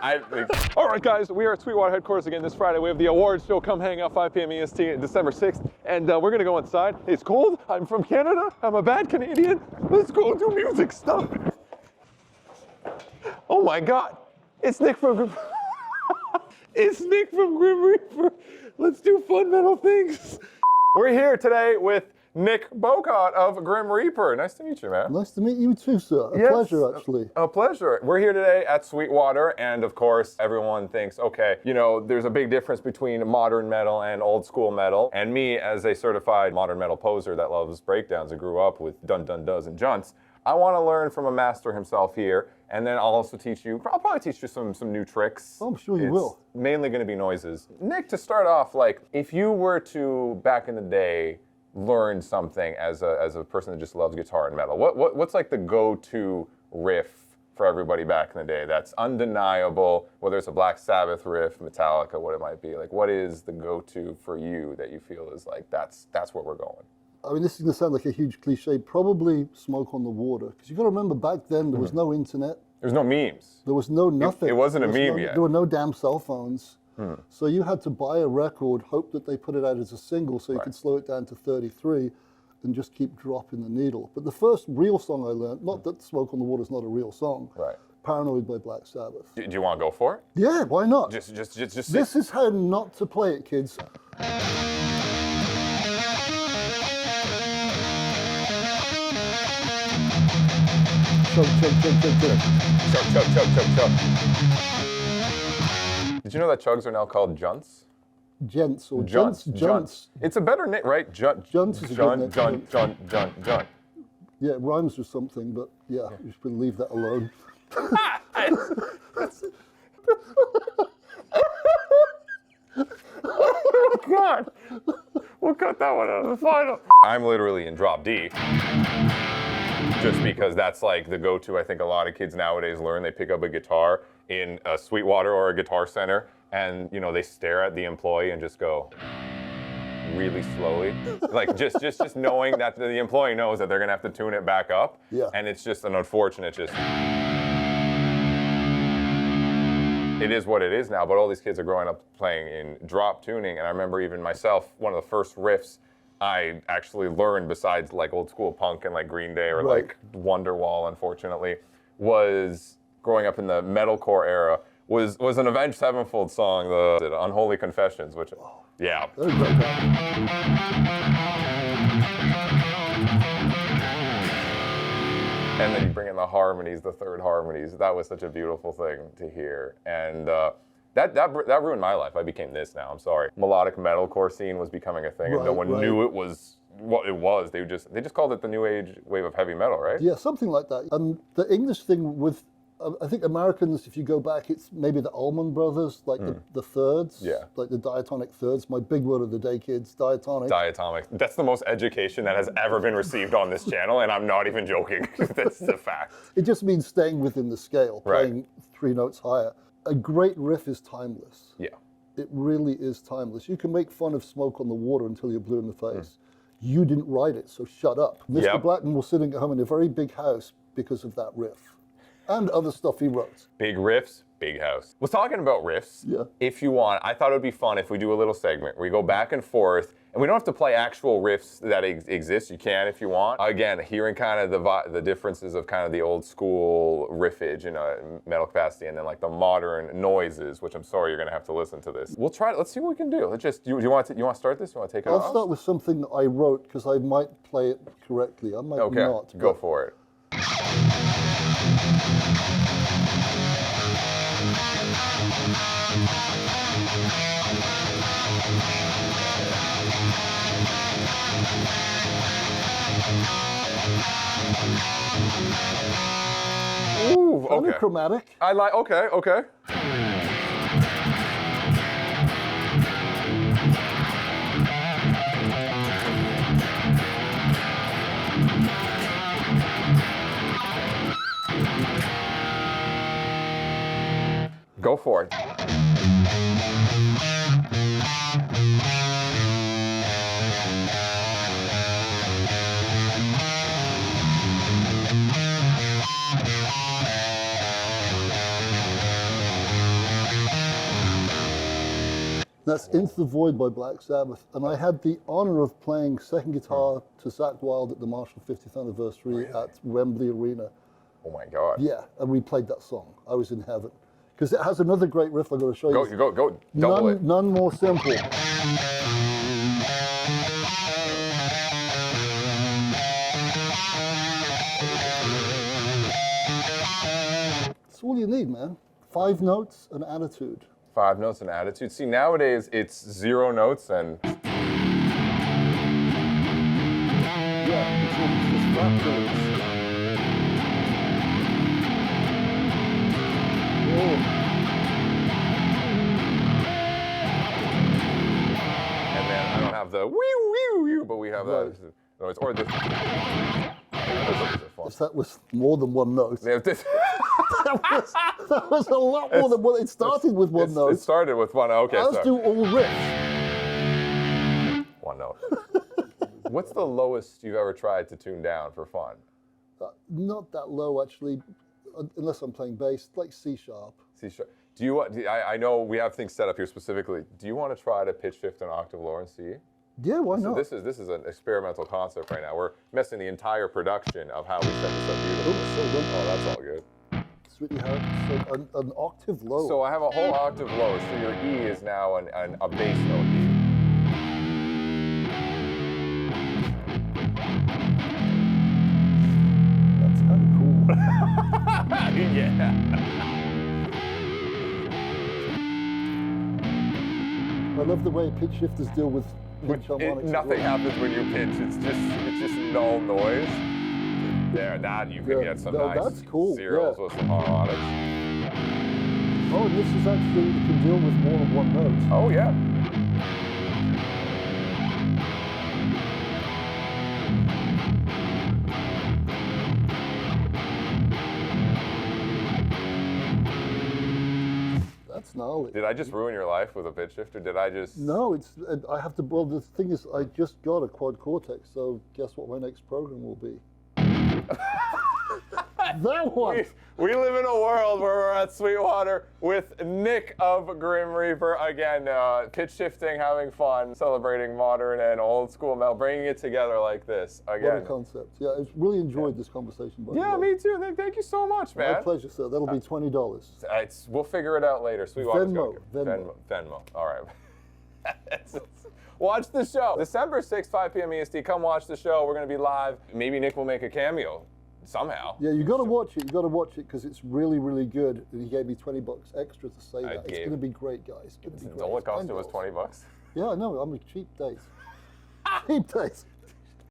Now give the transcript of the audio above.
I think. All right, guys, we are at Sweetwater headquarters again this Friday. We have the awards show. Come hang out 5 p.m. EST, December 6th. And we're going to go inside. It's cold. I'm from Canada. I'm a bad Canadian. Let's go do music stuff. Oh my God. It's Nick from It's Nick from Grim Reaper. Let's do fun metal things. We're here today with Nick Bocott of Grim Reaper. Nice to meet you, man. Nice to meet you too, sir. A pleasure, actually. A pleasure. We're here today at Sweetwater, and of course, everyone thinks, okay, you know, there's a big difference between modern metal and old school metal. And me, as a certified modern metal poser that loves breakdowns and grew up with dun-dun-does and junts, I want to learn from a master himself here, and then I'll also teach you, I'll probably teach you some new tricks. I'm sure you will. Mainly going to be noises. Nick, to start off, like, if you were to, back in the day, learn something as a person that just loves guitar and metal, what's like the go-to riff for everybody back in the day that's undeniable, whether it's a Black Sabbath riff, Metallica, what it might be? Like, what is the go-to for you that you feel is like, that's where we're going? I mean, this is going to sound like a huge cliche, probably Smoke on the Water. Because you've got to remember, back then, there was no internet. There was no memes. There was no nothing. It wasn't a meme yet. There were no damn cell phones. So you had to buy a record, hope that they put it out as a single so you could slow it down to 33 and just keep dropping the needle. But the first real song I learned, not that Smoke on the Water is not a real song, Paranoid by Black Sabbath. Do you want to go for it? Yeah, why not? Just This is how not to play it, kids. Choke, choke, choke, choke, choke. Chug, chug, chug, chug, chug. Did you know that chugs are now called junts? Gents or junts. It's a better name, right? Junts is a good name. Junt. Yeah, it rhymes with something, but yeah, you should leave that alone. Oh God, we'll cut that one out of the final. I'm literally in drop D. Just because that's like the go-to, I think a lot of kids nowadays learn. They pick up a guitar in a Sweetwater or a Guitar Center, and you know they stare at the employee and just go really slowly, like just knowing that the employee knows that they're gonna have to tune it back up. Yeah. And it's just an unfortunate It is what it is now. But all these kids are growing up playing in drop tuning, and I remember even myself, one of the first riffs I actually learned, besides like old school punk and like Green Day or like Wonderwall, unfortunately, was growing up in the metalcore era, was an Avenged Sevenfold song, the Unholy Confessions, which, yeah. And then you bring in the harmonies, the third harmonies. That was such a beautiful thing to hear. And that ruined my life. I became this now, I'm sorry. Melodic metalcore scene was becoming a thing, and no one knew it was what it was. They just called it the new age wave of heavy metal, right? Yeah, something like that. And the English thing with, I think Americans, if you go back, it's maybe the Allman Brothers, like the thirds, like the diatonic thirds. My big word of the day, kids, diatonic. Diatonic. That's the most education that has ever been received on this channel, and I'm not even joking. That's the fact. It just means staying within the scale, playing 3 notes higher. A great riff is timeless. Yeah. It really is timeless. You can make fun of Smoke on the Water until you're blue in the face. You didn't write it, so shut up. Mr. Blackman was sitting at home in a very big house because of that riff. And other stuff he wrote. Big riffs, big house. Was talking about riffs. Yeah. If you want, I thought it would be fun if we do a little segment where we go back and forth, and we don't have to play actual riffs that exist. You can if you want. Again, hearing kind of the differences of kind of the old school riffage in a metal capacity, and then like the modern noises, which I'm sorry you're gonna have to listen to this. We'll try it. Let's see what we can do. Let's just. You want to start this? You want to take it off? I'll start with something that I wrote because I might play it correctly. I might not. Okay. Go for it. Ooh, okay. Chromatic. I like. Okay. Go for it. That's Into the Void by Black Sabbath. And I had the honor of playing second guitar to Zakk Wylde at the Marshall 50th anniversary at Wembley Arena. Oh my God. Yeah, and we played that song. I was in heaven. Because it has another great riff I'm going to show you. Go, double it. None more simple. That's all you need, man. 5 notes and attitude. 5 notes and attitude. See, nowadays it's 0 notes and. Yeah, it's just flat notes. And then I don't have the wee, but we have that noise. Or this. That was more than 1 note. Yeah, that was a lot more than one. It started with 1 note. It started with 1. Okay, Let's do all riffs. 1 note. What's the lowest you've ever tried to tune down for fun? Not that low, actually, unless I'm playing bass, like C sharp. C sharp. Do you want? I know we have things set up here specifically. Do you want to try to pitch shift an octave lower in C? Yeah, why not? This is an experimental concept right now. We're messing the entire production of how we set this up beautifully. Oh, that's all good. It's really hard. So an octave lower. So I have a whole octave lower. So your E is now a bass note E. That's kind of cool. Yeah. I love the way pitch shifters deal with pitch harmonics. Nothing happens when you pitch. It's just null noise. There, that you can get some nice that's cool. serials with some harmonics. Oh, and this is actually, it can deal with more than 1 note. Oh yeah. That's gnarly. Did I just ruin your life with a pitch shift, or did I just? No, I have to. Well, the thing is, I just got a quad cortex, so guess what my next program will be? That one. We live in a world where we're at Sweetwater with Nick of Grim Reaper again, pitch shifting, having fun, celebrating modern and old school metal, bringing it together like this again. What a concept! Yeah, I really enjoyed this conversation. By the way. Me too. Nick, thank you so much, man. My pleasure, sir. That'll be $20. We'll figure it out later. Sweetwater's Venmo. All right. Watch the show. December 6th, 5 p.m. EST. Come watch the show. We're going to be live. Maybe Nick will make a cameo somehow. Yeah, you got to watch it. You got to watch it because it's really, really good. And he gave me $20 extra to say that. It's going to be great, guys. The only costume was $20. Yeah, I know. I'm a cheap date. Cheap date.